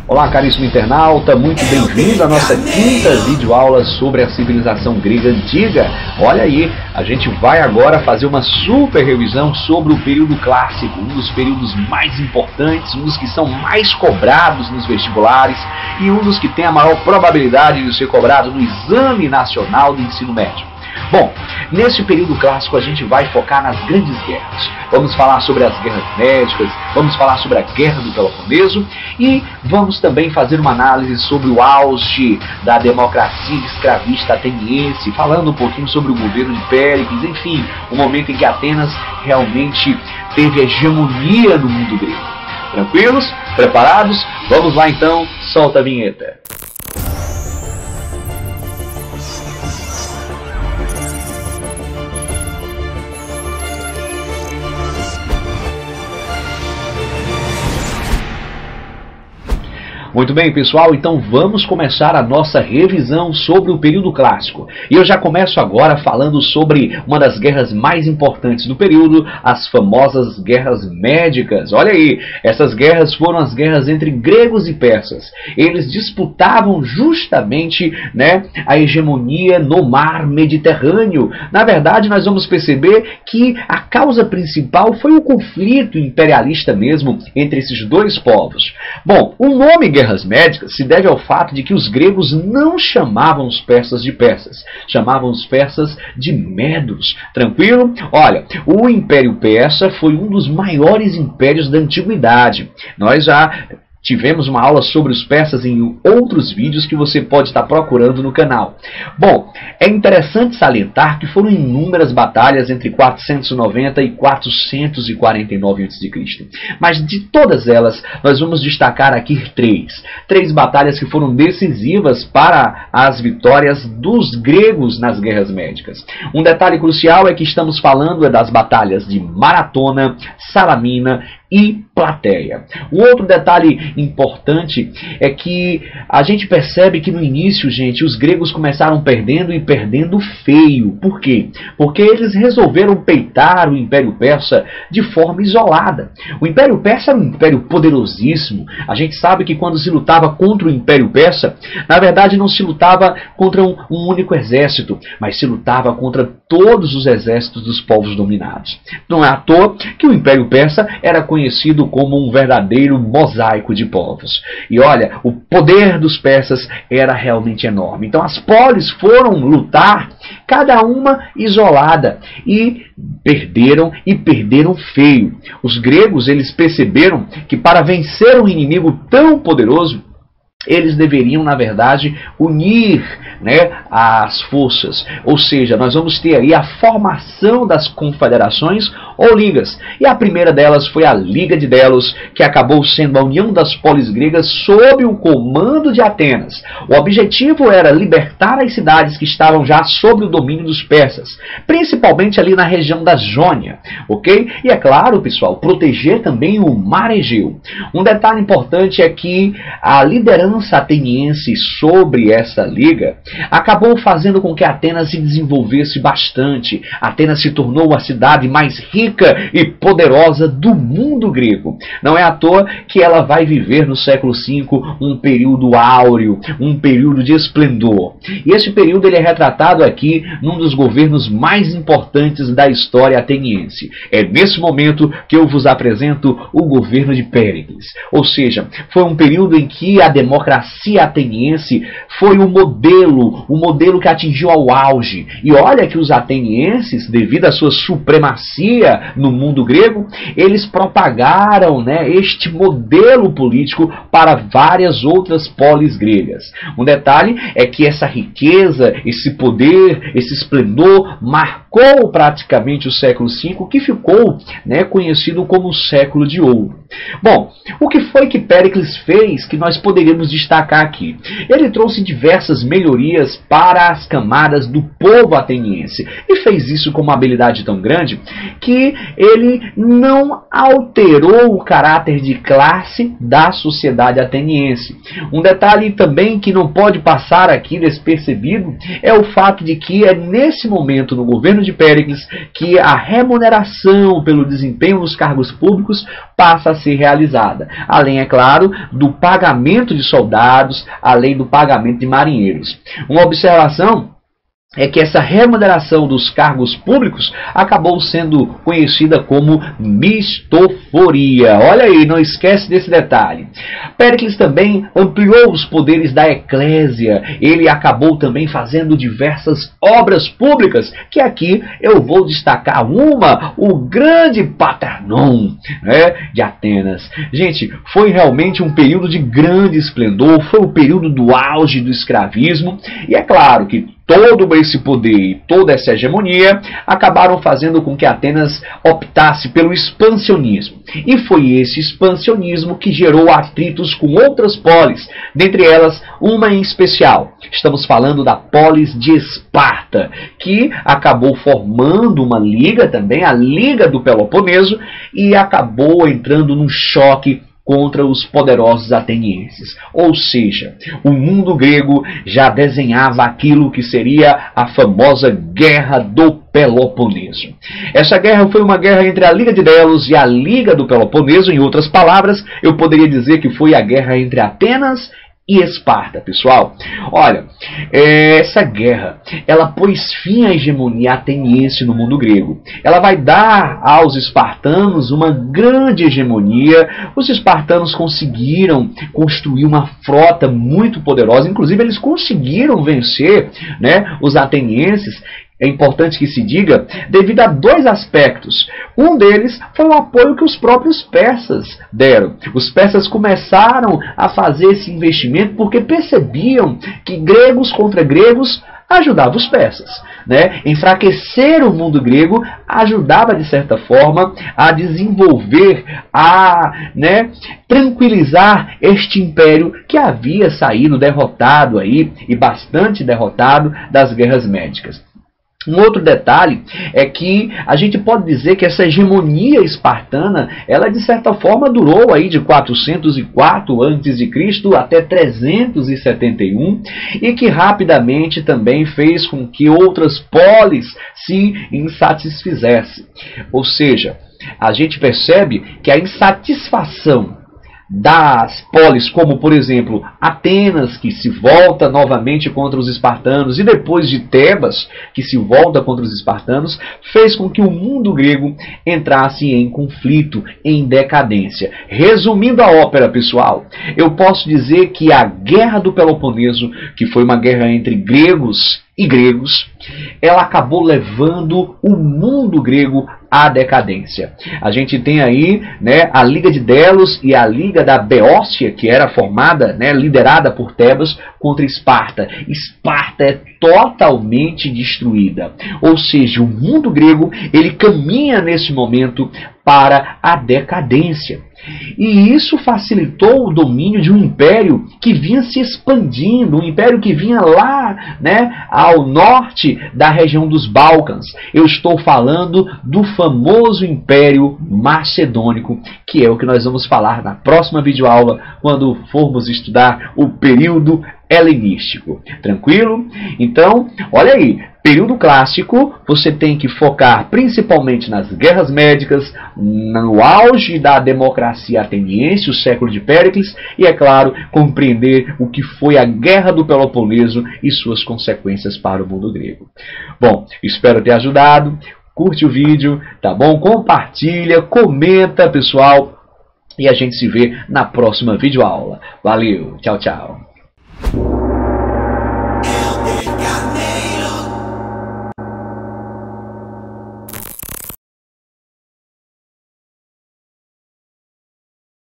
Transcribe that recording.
Olá, caríssimo internauta, muito bem-vindo à nossa quinta videoaula sobre a civilização grega antiga. Olha aí, a gente vai agora fazer uma super revisão sobre o período clássico, um dos períodos mais importantes, um dos que são mais cobrados nos vestibulares e um dos que tem a maior probabilidade de ser cobrado no Exame Nacional do Ensino Médio. Bom, nesse período clássico a gente vai focar nas grandes guerras. Vamos falar sobre as guerras médicas, vamos falar sobre a Guerra do Peloponeso e vamos também fazer uma análise sobre o auge da democracia escravista ateniense, falando um pouquinho sobre o governo de Péricles, enfim, o momento em que Atenas realmente teve hegemonia no mundo grego. Tranquilos? Preparados? Vamos lá então, solta a vinheta. Muito bem, pessoal, então vamos começar a nossa revisão sobre o período clássico. E eu já começo agora falando sobre uma das guerras mais importantes do período, as famosas guerras médicas. Olha aí, essas guerras foram as guerras entre gregos e persas. Eles disputavam justamente, a hegemonia no mar Mediterrâneo. Na verdade, nós vamos perceber que a causa principal foi o conflito imperialista mesmo entre esses dois povos. Bom, o nome guerras médicas se deve ao fato de que os gregos não chamavam os persas de persas, chamavam os persas de medos. Tranquilo? Olha, o Império Persa foi um dos maiores impérios da antiguidade. Nós já tivemos uma aula sobre os persas em outros vídeos que você pode estar procurando no canal. Bom, é interessante salientar que foram inúmeras batalhas entre 490 e 449 a.C. Mas de todas elas, nós vamos destacar aqui três batalhas que foram decisivas para as vitórias dos gregos nas guerras médicas. Um detalhe crucial é que estamos falando das batalhas de Maratona, Salamina e Plateia. Um outro detalhe importante é que a gente percebe que no início, gente, os gregos começaram perdendo e perdendo feio. Por quê? Porque eles resolveram peitar o Império Persa de forma isolada. O Império Persa era um império poderosíssimo. A gente sabe que quando se lutava contra o Império Persa, na verdade não se lutava contra um único exército, mas se lutava contra todos os exércitos dos povos dominados. Não é à toa que o Império Persa era conhecido como um verdadeiro mosaico de povos. E olha, o poder dos persas era realmente enorme. Então as polis foram lutar, cada uma isolada, e perderam feio. Os gregos, eles perceberam que para vencer um inimigo tão poderoso, eles deveriam, na verdade, unir as forças. Ou seja, nós vamos ter aí a formação das confederações ou ligas. E a primeira delas foi a Liga de Delos, que acabou sendo a união das polis gregas sob o comando de Atenas. O objetivo era libertar as cidades que estavam já sob o domínio dos persas, principalmente ali na região da Jônia, ok? E é claro, pessoal, proteger também o mar Egeu. Um detalhe importante é que a liderança ateniense sobre essa liga acabou fazendo com que Atenas se desenvolvesse bastante. Atenas se tornou a cidade mais rica e poderosa do mundo grego. Não é à toa que ela vai viver no século V um período áureo, um período de esplendor. E esse período ele é retratado aqui num dos governos mais importantes da história ateniense. É nesse momento que eu vos apresento o governo de Péricles. Ou seja, foi um período em que a democracia ateniense foi o modelo que atingiu ao auge. E olha que os atenienses, devido à sua supremacia no mundo grego, eles propagaram este modelo político para várias outras polis gregas. Um detalhe é que essa riqueza, esse poder, esse esplendor marcou praticamente o século V, que ficou conhecido como o século de ouro. Bom, o que foi que Péricles fez que nós poderíamos destacar aqui? Ele trouxe diversas melhorias para as camadas do povo ateniense e fez isso com uma habilidade tão grande que ele não alterou o caráter de classe da sociedade ateniense. Um detalhe também que não pode passar aqui despercebido é o fato de que é nesse momento no governo governo de Péricles que a remuneração pelo desempenho nos cargos públicos passa a ser realizada, além, é claro, do pagamento de soldados, além do pagamento de marinheiros. Uma observação é que essa remuneração dos cargos públicos acabou sendo conhecida como mistoforia. Olha aí, não esquece desse detalhe. Péricles também ampliou os poderes da eclésia. Ele acabou também fazendo diversas obras públicas, que aqui eu vou destacar uma, o grande Parthenon, né, de Atenas. Gente, foi realmente um período de grande esplendor, foi o período do auge do escravismo, e é claro que todo esse poder e toda essa hegemonia acabaram fazendo com que Atenas optasse pelo expansionismo. E foi esse expansionismo que gerou atritos com outras polis, dentre elas uma em especial. Estamos falando da polis de Esparta, que acabou formando uma liga também, a Liga do Peloponeso, e acabou entrando num choque contra os poderosos atenienses. Ou seja, o mundo grego já desenhava aquilo que seria a famosa Guerra do Peloponeso. Essa guerra foi uma guerra entre a Liga de Delos e a Liga do Peloponeso. Em outras palavras, eu poderia dizer que foi a guerra entre Atenas e Esparta, pessoal. Olha, essa guerra, ela pôs fim à hegemonia ateniense no mundo grego. Ela vai dar aos espartanos uma grande hegemonia. Os espartanos conseguiram construir uma frota muito poderosa. Inclusive, eles conseguiram vencer, né, os atenienses. É importante que se diga, devido a dois aspectos. Um deles foi o apoio que os próprios persas deram. Os persas começaram a fazer esse investimento porque percebiam que gregos contra gregos ajudava os persas, né? Enfraquecer o mundo grego ajudava, de certa forma, a desenvolver, né, tranquilizar este império que havia saído derrotado aí, e bastante derrotado, das guerras médicas. Um outro detalhe é que a gente pode dizer que essa hegemonia espartana, ela de certa forma durou aí de 404 a.C. até 371, e que rapidamente também fez com que outras polis se insatisfizessem. Ou seja, a gente percebe que a insatisfação das polis, como por exemplo Atenas, que se volta novamente contra os espartanos, e depois de Tebas, que se volta contra os espartanos, fez com que o mundo grego entrasse em conflito, em decadência. Resumindo a ópera, pessoal, eu posso dizer que a Guerra do Peloponeso, que foi uma guerra entre gregos e gregos, ela acabou levando o mundo grego à decadência. A gente tem aí, né, a Liga de Delos e a Liga da Beócia, que era formada, né, liderada por Tebas, contra Esparta. Esparta é totalmente destruída. Ou seja, o mundo grego, ele caminha nesse momento para a decadência. E isso facilitou o domínio de um império que vinha se expandindo, um império que vinha lá, né, ao norte da região dos Balcãs. Eu estou falando do famoso Império Macedônico, que é o que nós vamos falar na próxima videoaula, quando formos estudar o período helenístico. Tranquilo? Então, olha aí, período clássico, você tem que focar principalmente nas guerras médicas, no auge da democracia ateniense, o século de Péricles, e, é claro, compreender o que foi a Guerra do Peloponeso e suas consequências para o mundo grego. Bom, espero ter ajudado. Curte o vídeo, tá bom? Compartilha, comenta, pessoal, e a gente se vê na próxima videoaula. Valeu, tchau, tchau.